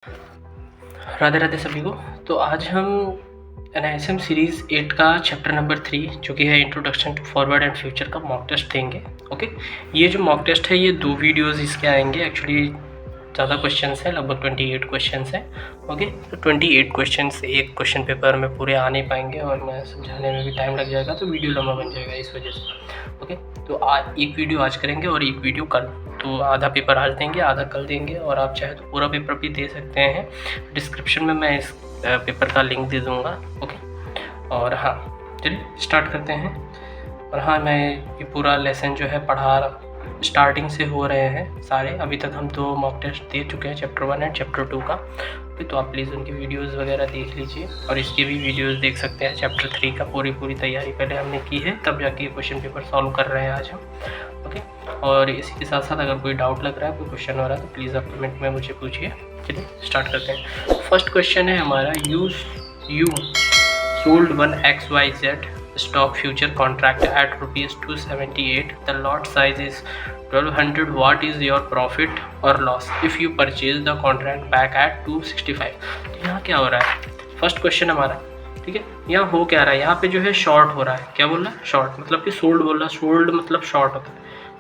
राधे राधे सभी को। तो आज हम एनआईएसएम सीरीज़ 8 का चैप्टर नंबर 3 जो कि है introduction to forward and future का मॉक टेस्ट देंगे। ओके, ये जो मॉक टेस्ट है ये 2 वीडियोस इसके आएंगे। एक्चुअली ज़्यादा क्वेश्चंस है, लगभग 28 क्वेश्चंस हैं। ओके, तो 28 क्वेश्चंस एक क्वेश्चन पेपर में पूरे आ नहीं पाएंगे और मैं समझाने में भी टाइम लग जाएगा, तो वीडियो लंबा बन जाएगा इस वजह से। ओके, तो एक वीडियो आज करेंगे और एक वीडियो कल। तो आधा पेपर आज देंगे, आधा कल देंगे, और आप चाहे तो पूरा पेपर भी दे सकते हैं। डिस्क्रिप्शन में मैं इस पेपर का लिंक दे दूँगा। ओके, और हाँ चलिए स्टार्ट करते हैं। और हाँ, मैं ये पूरा लेसन जो है पढ़ा स्टार्टिंग से हो रहे हैं सारे। अभी तक हम 2 मॉक टेस्ट दे चुके हैं, चैप्टर 1 एंड चैप्टर 2 का। तो आप प्लीज़ उनकी वीडियोस वगैरह देख लीजिए, और इसकी भी वीडियोस देख सकते हैं। चैप्टर 3 का पूरी तैयारी पहले हमने की है, तब जाके क्वेश्चन पेपर सॉल्व कर रहे हैं आज हम। ओके, और इसी के साथ साथ अगर कोई डाउट लग रहा है, कोई क्वेश्चन हो रहा है, तो प्लीज़ आप कमेंट में मुझे पूछिए। चलिए स्टार्ट करते हैं। फर्स्ट क्वेश्चन है हमारा, you sold one XYZ stock future contract at rupees 278. The lot size is 1200. What is your profit or loss if you purchase the contract back at 265? तो यहाँ क्या हो रहा है? फर्स्ट क्वेश्चन हमारा, ठीक है। यहाँ हो क्या रहा है? यहाँ पे जो है शॉर्ट हो रहा है। क्या बोल रहा है? शॉर्ट, मतलब कि सोल्ड बोल रहा है। सोल्ड मतलब शॉर्ट होता है।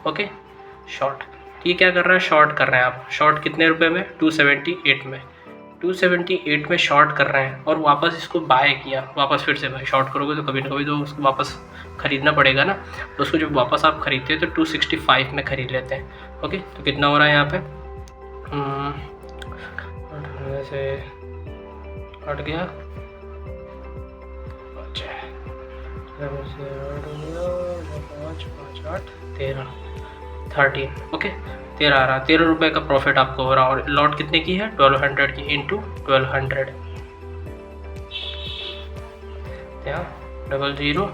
Okay, short. ये क्या कर रहा है? शॉर्ट कर रहे हैं आप। शॉर्ट कितने रुपए में? 278 में। 278 में शॉर्ट कर रहे हैं और वापस इसको बाय किया। वापस फिर से भाई शॉर्ट करोगे तो कभी ना कभी तो उसको वापस ख़रीदना पड़ेगा ना। तो उसको जब वापस आप ख़रीदते हैं तो 265 में ख़रीद लेते हैं। ओके, तो कितना हो रहा है यहाँ पे? से हट गया, 13। ओके, 13 आ रहा। 13 रुपये का प्रॉफिट आपको हो रहा। और लॉट कितने की है? 1200 की, इंटू 1200। यहाँ 00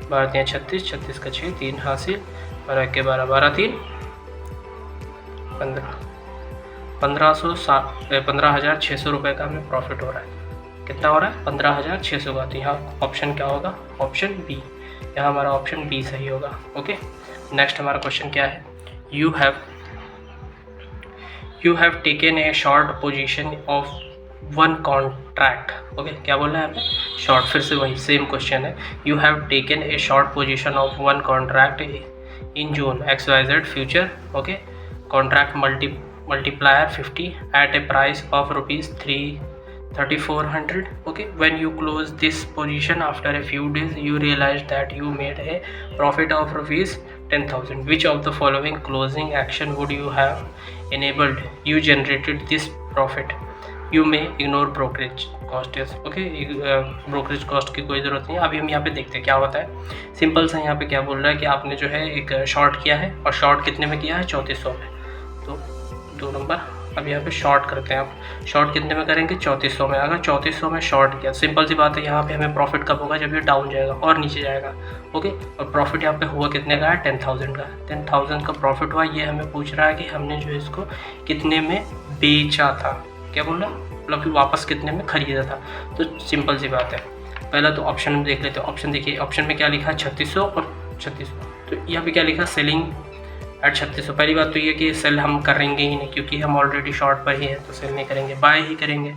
12 36, 36 का 6, 3 हासिल, 12 के 12, 12 3 15, 15,600 रुपये का हमें प्रॉफिट हो रहा है। कितना हो रहा है? 15,600 का। तो यहाँ ऑप्शन क्या होगा? Option B. यहाँ हमारा ऑप्शन बी सही होगा। ओके, नेक्स्ट हमारा क्वेश्चन क्या है? You have taken a short position of one contract. Okay, क्या बोल रहा है यहाँ पे? शॉर्ट। फिर से वही सेम क्वेश्चन है। You have taken a short position of one contract in June XYZ future. Okay, contract multiplier 50 at a price of rupees 3,400. Okay, when you close this position after a few days, you realize that you made a profit of rupees 10,000. Which of the following closing action would you have enabled you generated this profit? You may ignore brokerage cost. Okay, brokerage cost की कोई ज़रूरत नहीं है। अभी हम यहाँ पे देखते हैं क्या होता है। सिंपल सा यहाँ पे क्या बोल रहा है कि आपने जो है एक शॉर्ट किया है, और शॉर्ट कितने में किया है? 3400 में। तो 2 नंबर। अब यहाँ पे शॉर्ट करते हैं आप। शॉर्ट कितने में करेंगे? 3400 में। अगर 3400 में शॉर्ट किया, सिंपल सी बात है, यहाँ पे हमें प्रॉफिट कब होगा? जब ये डाउन जाएगा और नीचे जाएगा। ओके, और प्रॉफिट यहाँ पे हुआ कितने का है? 10,000 का। 10,000 का प्रॉफिट हुआ। ये हमें पूछ रहा है कि हमने जो है इसको कितने में बेचा था। क्या बोल रहा है? मतलब कि वापस कितने में खरीदा था। तो सिंपल सी बात है, पहला तो ऑप्शन में देख लेते हैं। ऑप्शन देखिए, ऑप्शन में क्या लिखा है? 3600 और 3600। तो यहाँ पे क्या लिखा? Selling at 3600। पहली बात तो ये कि सेल हम करेंगे ही नहीं, क्योंकि हम ऑलरेडी शॉर्ट पर ही हैं, तो सेल नहीं करेंगे, बाय ही करेंगे।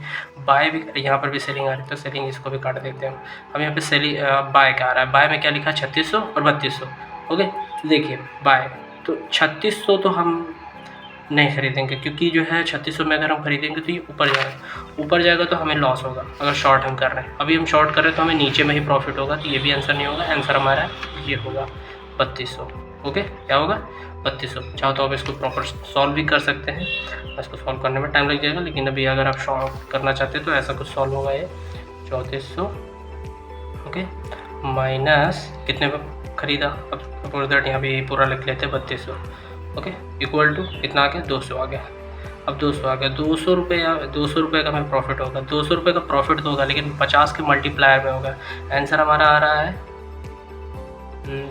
बाय भी, यहाँ पर भी सेलिंग आ रही है तो सेलिंग इसको भी काट देते हैं हम। यहाँ पे सेलिंग बाय का आ रहा है। बाय में क्या लिखा? 3600 और 3200। ओके, तो देखिए बाय, तो 3600 तो हम नहीं खरीदेंगे, क्योंकि जो है 3600 में अगर हम खरीदेंगे तो ये ऊपर जाएगा। ऊपर जाएगा तो हमें लॉस होगा अगर शॉर्ट हम कर रहे हैं। अभी हम शॉर्ट कर रहे हैं तो हमें नीचे में ही प्रॉफिट होगा, तो ये भी आंसर नहीं होगा। आंसर हमारा ये होगा 3200। ओके, क्या होगा? 3200। चाहो तो आप इसको प्रॉपर सॉल्व भी कर सकते हैं। इसको सॉल्व करने में टाइम लग जाएगा, लेकिन अभी अगर आप सॉल्व करना चाहते हैं तो ऐसा कुछ सॉल्व होगा। ये 3400 ओके माइनस कितने पे खरीदा? अब सपोज दैट यहाँ पे पूरा लिख लेते हैं 3200। ओके, इक्वल टू कितना आ गया? 200 आ गया। अब 200 आ गया। 200 रुपये का हमें प्रॉफिट होगा। 200 रुपये का प्रॉफिट तो होगा, लेकिन 50 के मल्टीप्लायर में होगा। आंसर हमारा आ रहा है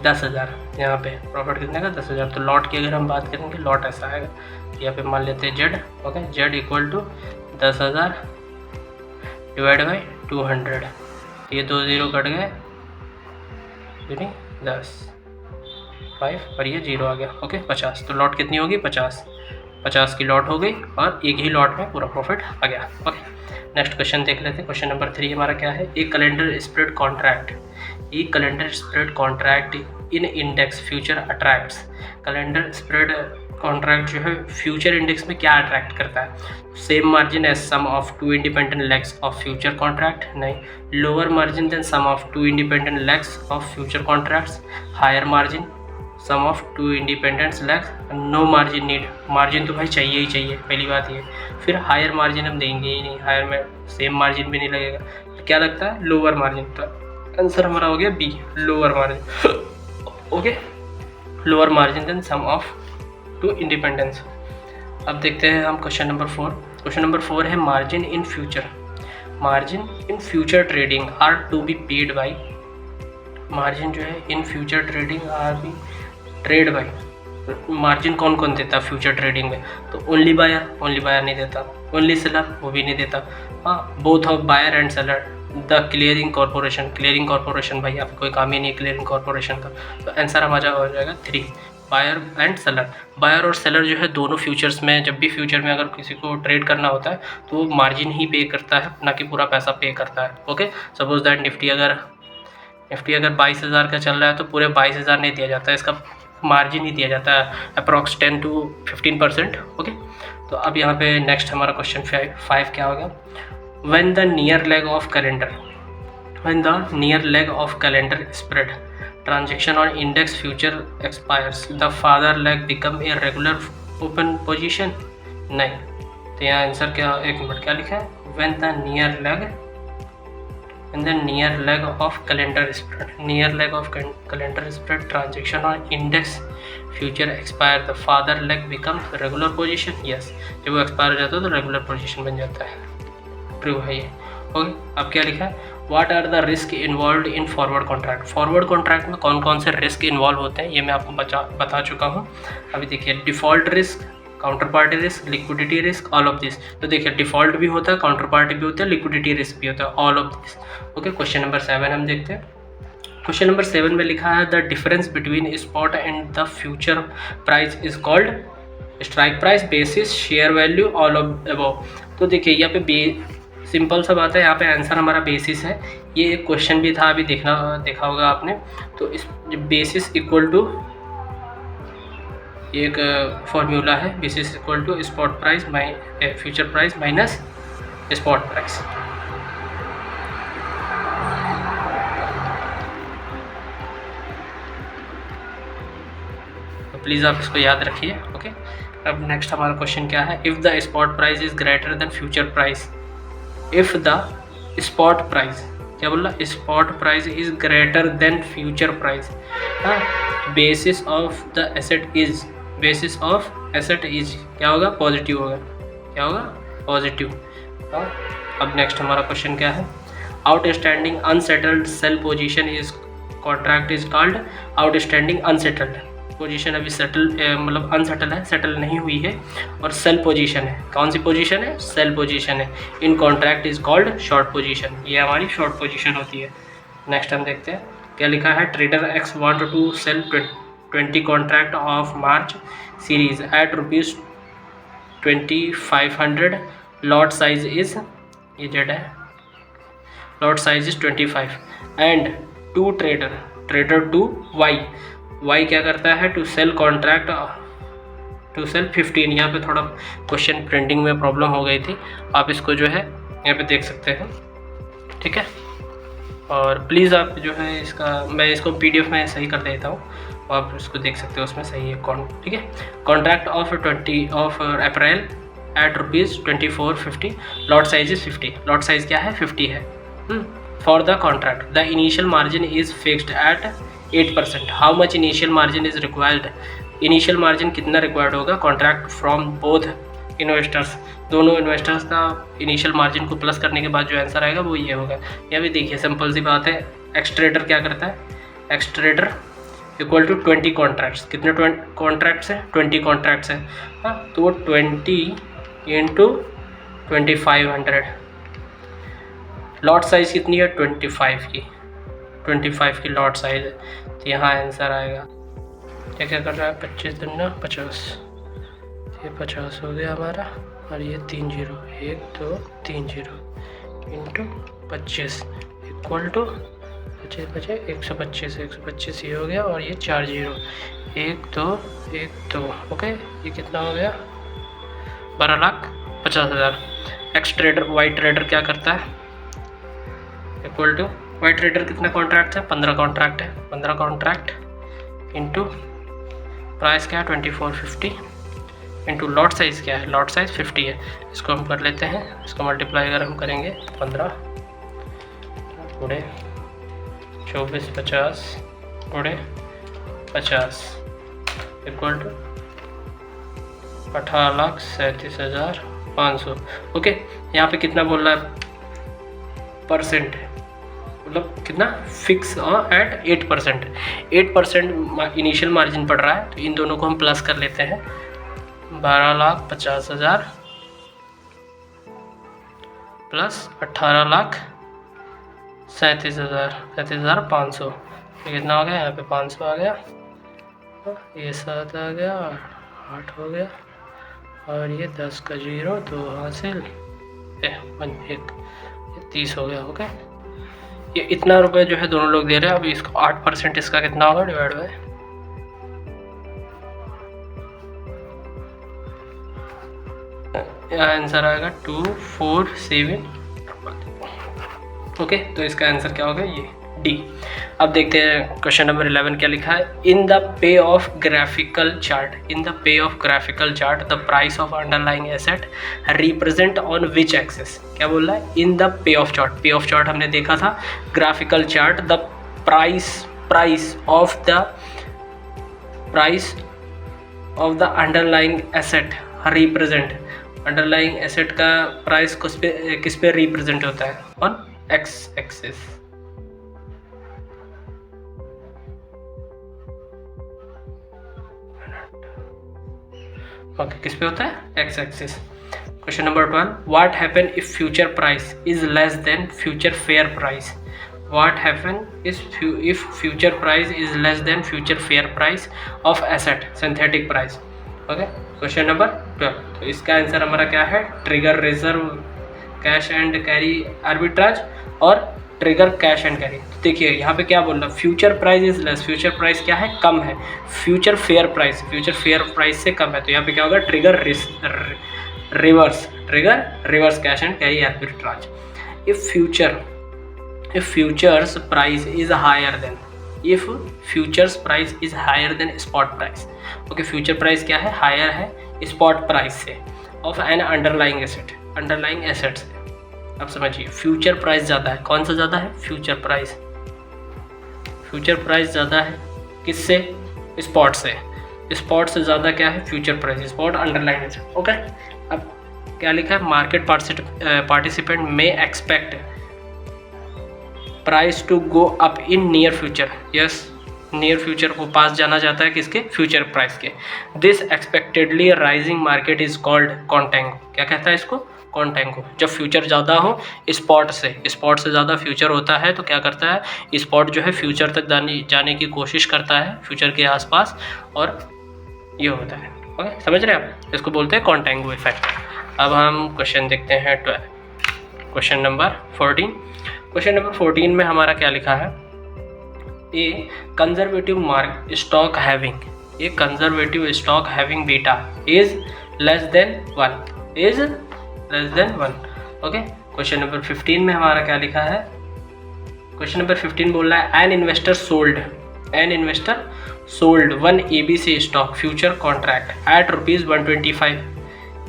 10,000। यहाँ पे प्रॉफिट कितने का? 10,000। तो लॉट की अगर हम बात करेंगे, लॉट ऐसा आएगा। यहाँ पे मान लेते हैं Z. Okay, Z equal to 10,000 divide by 200। ये 2 0 कट गए, 10 5 और ये 0 आ गया। ओके, 50। तो लॉट कितनी होगी? 50। 50 की लॉट हो गई और एक ही लॉट में पूरा प्रॉफिट आ गया। ओके, नेक्स्ट क्वेश्चन देख लेते हैं। क्वेश्चन नंबर 3 हमारा क्या है, एक calendar spread contract in index future attracts. Calendar spread contract जो है फ्यूचर इंडेक्स में क्या अट्रैक्ट करता है? Same margin as sum of two independent legs of future contract, नहीं। Lower margin then sum of two independent legs of future contracts, higher margin sum of two independent legs, no margin need. Margin तो भाई चाहिए ही चाहिए, पहली बात ये। फिर higher margin हम देंगे ही नहीं, हायर में सेम मार्जिन भी नहीं लगेगा। तो क्या लगता है? Lower margin. तो आंसर हमारा हो गया B, lower margin. Okay, lower margin then sum of two independence. अब देखते हैं हम क्वेश्चन नंबर 4। क्वेश्चन नंबर 4 है margin in future trading are to be paid by. Margin जो है in future trading are be trade by. Margin कौन कौन देता है फ्यूचर ट्रेडिंग में? तो ओनली बायर नहीं देता, ओनली सेलर वो भी नहीं देता, हाँ, both of buyer and seller, the clearing corporation. भाई आपको कोई काम ही नहीं है क्लियरिंग कॉर्पोरेशन का। तो आंसर हमारा हो जाएगा 3, बायर एंड सेलर। बायर और सेलर जो है दोनों फ्यूचर्स में, जब भी फ्यूचर में अगर किसी को ट्रेड करना होता है तो वो मार्जिन ही पे करता है, ना कि पूरा पैसा पे करता है। ओके, सपोज दैट निफ्टी अगर 22,000 का चल रहा है तो पूरे 22,000 नहीं दिया जाता है, इसका मार्जिन ही दिया जाता है अप्रॉक्स 10 to 15%। ओके, तो अब यहाँ पे नेक्स्ट हमारा क्वेश्चन 5 क्या होगा, when the near leg of calendar spread transaction on index future expires, the farther leg become a regular open position। नहीं, तो यहाँ आंसर क्या, एक मिनट, क्या लिखा है? when the near leg of calendar spread transaction on index future expire, the farther leg becomes regular position। yes, जब वो एक्सपायर हो जाता है तो रेगुलर पोजीशन बन जाता है। ट्रू है ये। ओके, अब क्या लिखा है, what are the risk involve in forward contract. Forward contract में कौन कौन से रिस्क इन्वॉल्व होते हैं ये मैं आपको बता चुका हूँ। अभी देखिए, default risk, counter party risk, liquidity risk, all of this. तो देखिए, डिफ़ॉल्ट भी होता है, काउंटर पार्टी भी होता है, लिक्विडिटी रिस्क भी होता है, all of this. Okay, question number 7 हम देखते हैं। क्वेश्चन नंबर 7 में लिखा है, the difference between spot and the future price is called strike price, basis, share value, all of above. तो देखिए यहाँ पे सिंपल सा बात है, यहाँ पे आंसर हमारा बेसिस है। ये एक क्वेश्चन भी था, अभी देखा होगा आपने। तो इस बेसिस इक्वल टू, एक फॉर्मूला है, basis equal to spot price future price minus spot price. तो प्लीज़ आप इसको याद रखिए। ओके, अब नेक्स्ट हमारा क्वेश्चन क्या है, if the spot price is greater than future price, if the spot price, क्या बोला, spot price is greater than future price, basis of the asset is, क्या होगा, पॉजिटिव होगा, क्या होगा, पॉजिटिव। अब नेक्स्ट हमारा क्वेश्चन क्या है, outstanding unsettled sale position is contract is called outstanding unsettled. Position अभी मतलब अनसेटल है, सेटल नहीं हुई है, और सेल पोजीशन है। कौन सी पोजीशन है? सेल पोजीशन है। इन contract is called short position. ये हमारी शॉर्ट पोजीशन होती है। नेक्स्ट हम देखते हैं क्या लिखा है, trader X want to sell 20 contract of March series at ₹2500, lot size is, ये जेड है, lot size is 25 and two trader two Y क्या करता है, टू सेल 15। यहाँ पे थोड़ा क्वेश्चन प्रिंटिंग में प्रॉब्लम हो गई थी, आप इसको जो है यहाँ पे देख सकते हैं, ठीक है। और प्लीज़ आप जो है मैं इसको PDF में सही कर देता हूँ, आप इसको देख सकते हो, उसमें सही है ठीक है। Contract of 20 of April at ₹2450, lot size is 50। Lot size क्या है, 50 है। For the contract the initial margin is fixed at 8%। How much initial margin is required, initial margin कितना रिक्वायर्ड होगा कॉन्ट्रैक्ट फ्रॉम बोथ इन्वेस्टर्स, दोनों investors का initial margin को plus करने के बाद जो आंसर आएगा वो ये होगा। यहाँ भी देखिए सिंपल सी बात है, एक्स-ट्रेडर क्या करता है, एक्स-ट्रेडर इक्वल टू 20 कॉन्ट्रैक्ट्स, कितने कॉन्ट्रैक्ट्स हैं, 20 कॉन्ट्रैक्ट्स हैं, हाँ, तो वो 20 इंटू 2500, लॉट साइज कितनी है, 25 की लॉट साइज है, तो यहाँ आंसर आएगा क्या क्या कर रहा है, 25 दूना 50, ये 50 हो गया हमारा, और ये 3 zero, 1 2 3 zero into 25 equal to 25 25 125, 125 ये हो गया, और ये 4 जीरो, 1 2 1 2। ओके, ये कितना हो गया? 12,50,000। एक्स ट्रेडर वाई ट्रेडर क्या करता है? इक्वल टू वाई ट्रेडर कितना कॉन्ट्रैक्ट है? 15 कॉन्ट्रैक्ट है। 15 कॉन्ट्रैक्ट इंटू प्राइस क्या है? 2450 इंटू लॉट साइज़ क्या है? लॉट साइज़ 50 है। इसको हम कर लेते हैं, इसको मल्टीप्लाई अगर हम करेंगे 15 गुणे 24 50 गुणे 50 इक्वल टू 18,37,500। ओके, यहाँ पे कितना बोल रहा है? परसेंट, मतलब कितना? Fix eight 8%। 8% इनिशियल मार्जिन पड़ रहा है, तो इन दोनों को हम प्लस कर लेते हैं। 12,50,000 प्लस 18,37,500। ये कितना हो गया? यहाँ पे 500 आ गया, ये 7 आ गया, 8 हो गया, और ये 10 का जीरो, 2 हासिल, 1 ये 30 हो गया। ओके, ये इतना रुपए जो है दोनों लोग दे रहे हैं। अब इसको 8% इसका कितना होगा? डिवाइड बाय आंसर आएगा 247। ओके, तो इसका आंसर क्या होगा? ये डी। अब देखते हैं क्वेश्चन नंबर 11 क्या लिखा है। In the pay of graphical chart, in the pay of graphical chart the price of underlying asset represent on which axis. क्या बोल रहा है? In the pay of chart. पे ऑफ चार्ट हमने देखा था, graphical chart, the price of the underlying asset represent. Underlying asset का price किस पे रिप्रेजेंट होता है? On x axis. ओके, किस पे होता है? X axis. Question number 12, what happen if future price is less then future fair price. What happen if future price is less then future fair price of asset, synthetic price. Okay, question number 12, तो इसका answer हमारा क्या है? Trigger reserve cash and carry arbitrage और trigger cash and carry. तो देखिए यहाँ पे क्या बोल रहा है? Future price is less, future price क्या है? कम है। फ्यूचर फेयर प्राइस से कम है, तो यहाँ पे क्या होगा? Trigger reverse cash and carry arbitrage. If futures price is higher than spot price. Okay, future price क्या है? हायर है स्पॉट प्राइस से ऑफ एन अंडरलाइंग एसेट से। अब समझिए, फ्यूचर प्राइस ज़्यादा है। कौन सा ज़्यादा है? फ्यूचर प्राइस ज़्यादा है किससे? स्पॉट से। स्पॉट से ज़्यादा क्या है? Future price, spot underline asset. Okay, अब क्या लिखा है? मार्केट पार्टिसिपेंट में expect price to go up in near future. Yes, near future को पास जाना जाता है किसके? फ्यूचर प्राइस के। This expectedly rising market is called contango. क्या कहता है इसको? कॉन्टेंगो। जब फ्यूचर ज़्यादा हो स्पॉट से ज़्यादा फ्यूचर होता है, तो क्या करता है? स्पॉट जो है फ्यूचर तक जाने की कोशिश करता है, फ्यूचर के आसपास, और ये होता है। ओके, समझ रहे हैं आप? इसको बोलते हैं कॉन्टेंगो इफेक्ट। अब हम क्वेश्चन देखते हैं 12, क्वेश्चन नंबर 14। क्वेश्चन नंबर 14 में हमारा क्या लिखा है? A conservative stock having beta is less than 1। Okay, question number 15 में हमारा क्या लिखा है? क्वेश्चन नंबर 15 बोल रहा है an investor sold 1 ABC stock future contract at ₹125।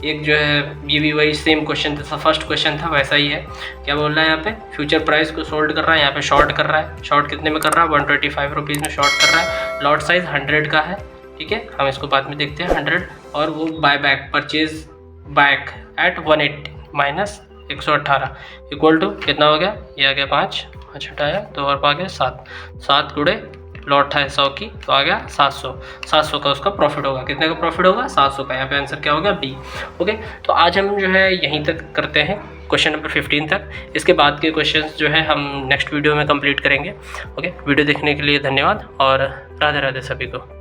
एक जो है ये भी वही सेम क्वेश्चन था, फर्स्ट क्वेश्चन था, वैसा ही है। क्या बोल रहा है यहाँ पे? फ्यूचर प्राइस को सोल्ड कर रहा है, यहाँ पे शॉर्ट कर रहा है। शॉर्ट कितने में कर रहा है? 125 रुपीज़ में शॉर्ट कर रहा है। लॉट साइज 100 का है, ठीक है, हम इसको बाद में देखते हैं 100। और वो purchase back at 180 minus 118 equal to कितना हो गया? ये आ गया 5 हटाया 2 और आ गया 7 गुणे लॉट है 100 की, तो आ गया 700 का उसका प्रॉफिट होगा। कितने का प्रॉफिट होगा? 700 का। यहाँ पे आंसर क्या होगा? बी। ओके, तो आज हम जो है यहीं तक करते हैं, क्वेश्चन नंबर 15 तक। इसके बाद के क्वेश्चंस जो है हम नेक्स्ट वीडियो में कंप्लीट करेंगे। ओके, वीडियो देखने के लिए धन्यवाद और राधे राधे सभी को।